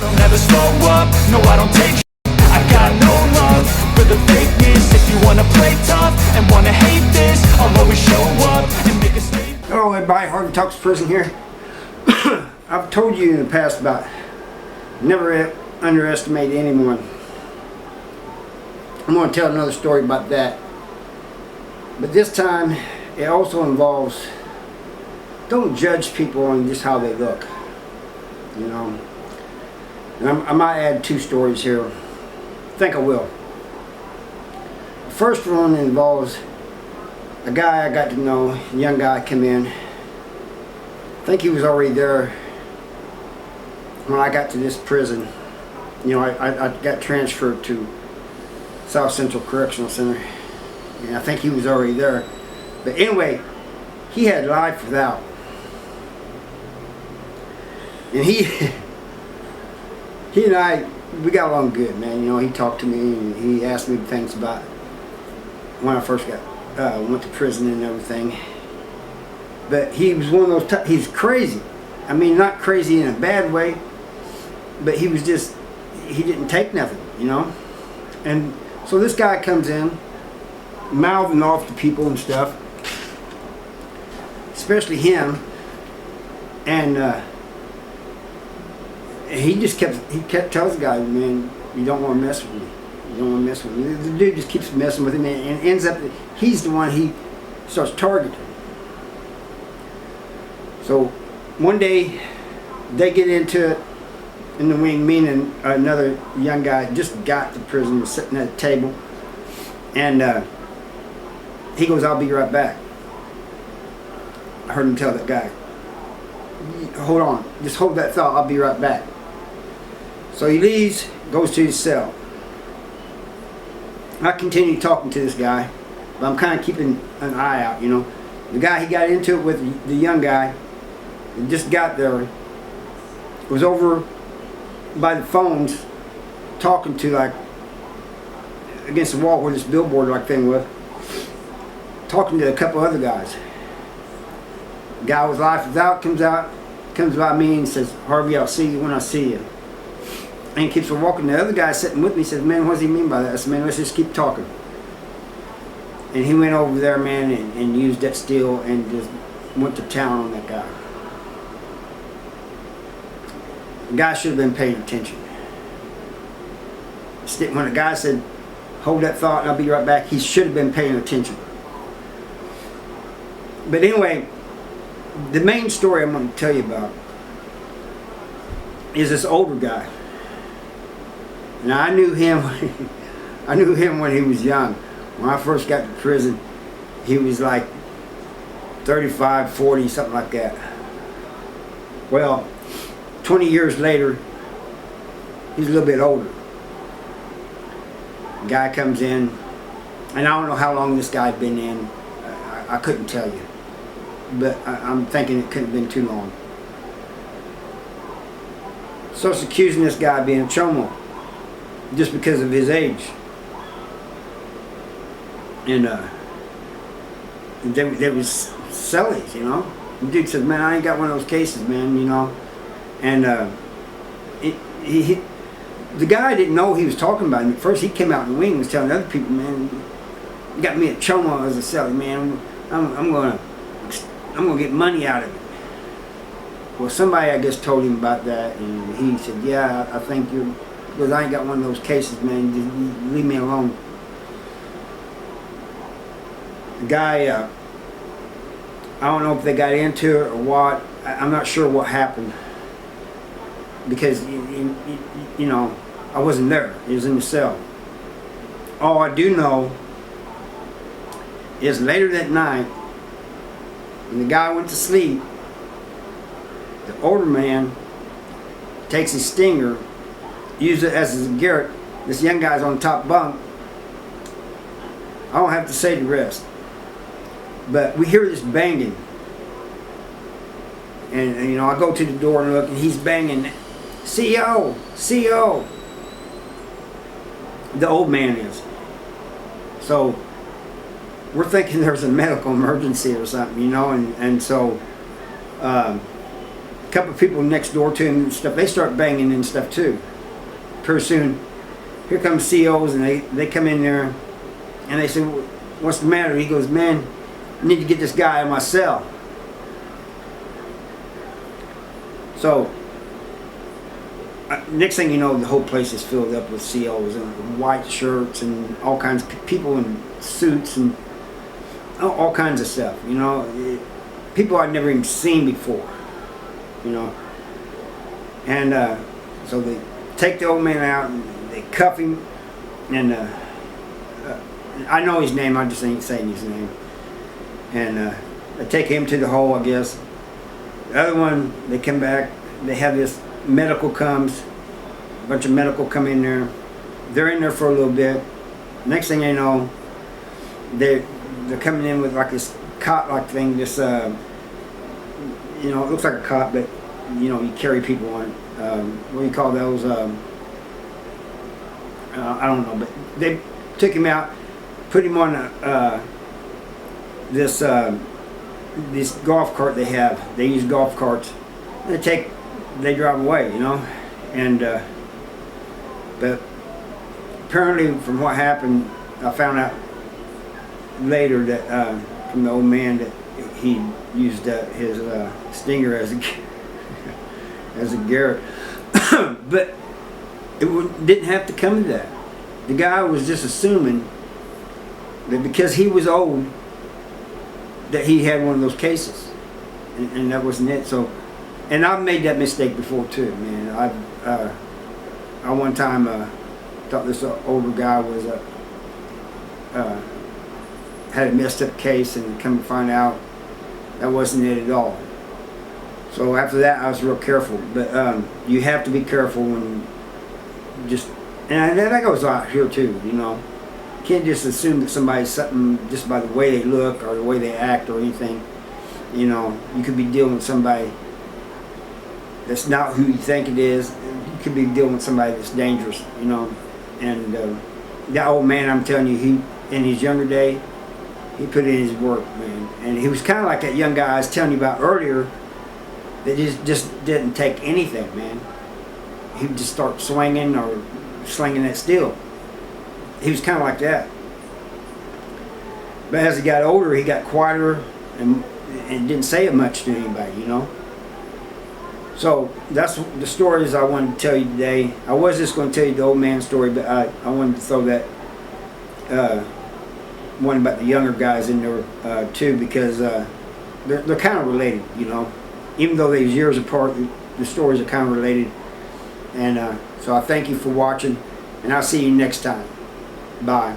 I don't ever slow up, no I don't take shit. I got no love for the fakeness. If you wanna play tough and wanna hate this, I'll always show up and make a statement. Hello everybody, Hard Talks Prison here. I've told you in the past about never underestimate anyone. I'm going to tell another story about that. But this time, it also involves, don't judge people on just how they look. You know. And I might add two stories here. I think I will. The first one involves a guy I got to know, a young guy come in. I think he was already there when I got to this prison. You know, I got transferred to South Central Correctional Center, and I think he was already there. But anyway, he had life without. And he and I, we got along good, man. You know, he talked to me and he asked me things about when I first went to prison and everything. But he was one of those, he's crazy. I mean, not crazy in a bad way, but he was just, he didn't take nothing, you know? And so this guy comes in, mouthing off to people and stuff, especially him, and he kept telling the guy, man, you don't want to mess with me. You don't want to mess with me. The dude just keeps messing with him and ends up, he's the one he starts targeting. So one day they get into it in the wing, me and another young guy just got to prison, was sitting at a table, and he goes, I'll be right back. I heard him tell that guy, hold on, just hold that thought, I'll be right back. So he leaves, goes to his cell. I continue talking to this guy, but I'm kind of keeping an eye out, you know. The guy he got into it with, the young guy, he just got there, was over by the phones talking to, like, against the wall where this billboard like thing was, talking to a couple other guys. The guy with life without comes by me and says, Harvey, I'll see you when I see you. And he keeps on walking. The other guy sitting with me says, man, what does he mean by that? I said, man, let's just keep talking. And he went over there, man, and used that steel and just went to town on that guy. The guy should have been paying attention. When the guy said, hold that thought and I'll be right back, he should have been paying attention. But anyway, the main story I'm going to tell you about is this older guy. Now I knew him when he was young. When I first got to prison, he was like 35, 40, something like that. Well, 20 years later, he's a little bit older. The guy comes in, and I don't know how long this guy's been in. I couldn't tell you. But I'm thinking it couldn't have been too long. Starts accusing this guy of being a chomo just because of his age. And they was sellies, you know. The dude said, man, I ain't got one of those cases, man, you know. And the guy didn't know he was talking about him. At first he came out in the wing and was telling other people, man, you got me a chomo as a cellie, man. I'm gonna get money out of it. Well, somebody I guess told him about that, and he said, yeah, I think you're, because I ain't got one of those cases, man, just leave me alone. The guy, I don't know if they got into it or what. I'm not sure what happened, because you know, I wasn't there. He was in the cell. All I do know is later that night, when the guy went to sleep, the older man takes his stinger, uses it as a garrote. This young guy's on the top bunk. I don't have to say the rest. But we hear this banging. And you know, I go to the door and look, and he's banging, CO, CO. The old man is. So we're thinking there's a medical emergency or something, you know, and so couple of people next door to him and stuff, they start banging and stuff too. Pretty soon, here come COs, and they come in there, and they say, "What's the matter?" He goes, "Man, I need to get this guy out of my cell." So, next thing you know, the whole place is filled up with COs and white shirts and all kinds of people in suits and all kinds of stuff. You know, people I'd never even seen before. You know, and so they take the old man out and they cuff him, and I know his name, I just ain't saying his name. And they take him to the hole, I guess. The other one, they come back, they have this medical comes, a bunch of medical come in there. They're in there for a little bit. Next thing they know, they're coming in with like this cot-like thing, this, you know, it looks like a cot, but, you know, you carry people on it. What do you call those? I don't know, but they took him out, put him on this golf cart they have. They use golf carts. They drive away, you know, and but apparently from what happened, I found out later that from the old man that he used his stinger as a Garrett, but it didn't have to come to that. The guy was just assuming that because he was old, that he had one of those cases, and that wasn't it. So, and I've made that mistake before too, man. I one time thought this older guy was had a messed up case, and come to find out that wasn't it at all. So after that, I was real careful. But you have to be careful when and that goes out here too, you know. You can't just assume that somebody's something just by the way they look or the way they act or anything. You know, you could be dealing with somebody that's not who you think it is. You could be dealing with somebody that's dangerous, you know. And that old man, I'm telling you, he in his younger day, he put in his work, man. And he was kind of like that young guy I was telling you about earlier that just didn't take anything, man. He would just start swinging or slinging that steel. He was kind of like that. But as he got older, he got quieter and didn't say it much to anybody, you know. So that's the stories I wanted to tell you today. I was just going to tell you the old man story, but I wanted to throw that one about the younger guys in there too, because they're kind of related, you know. Even though they're years apart, the stories are kind of related. And so I thank you for watching, and I'll see you next time. Bye.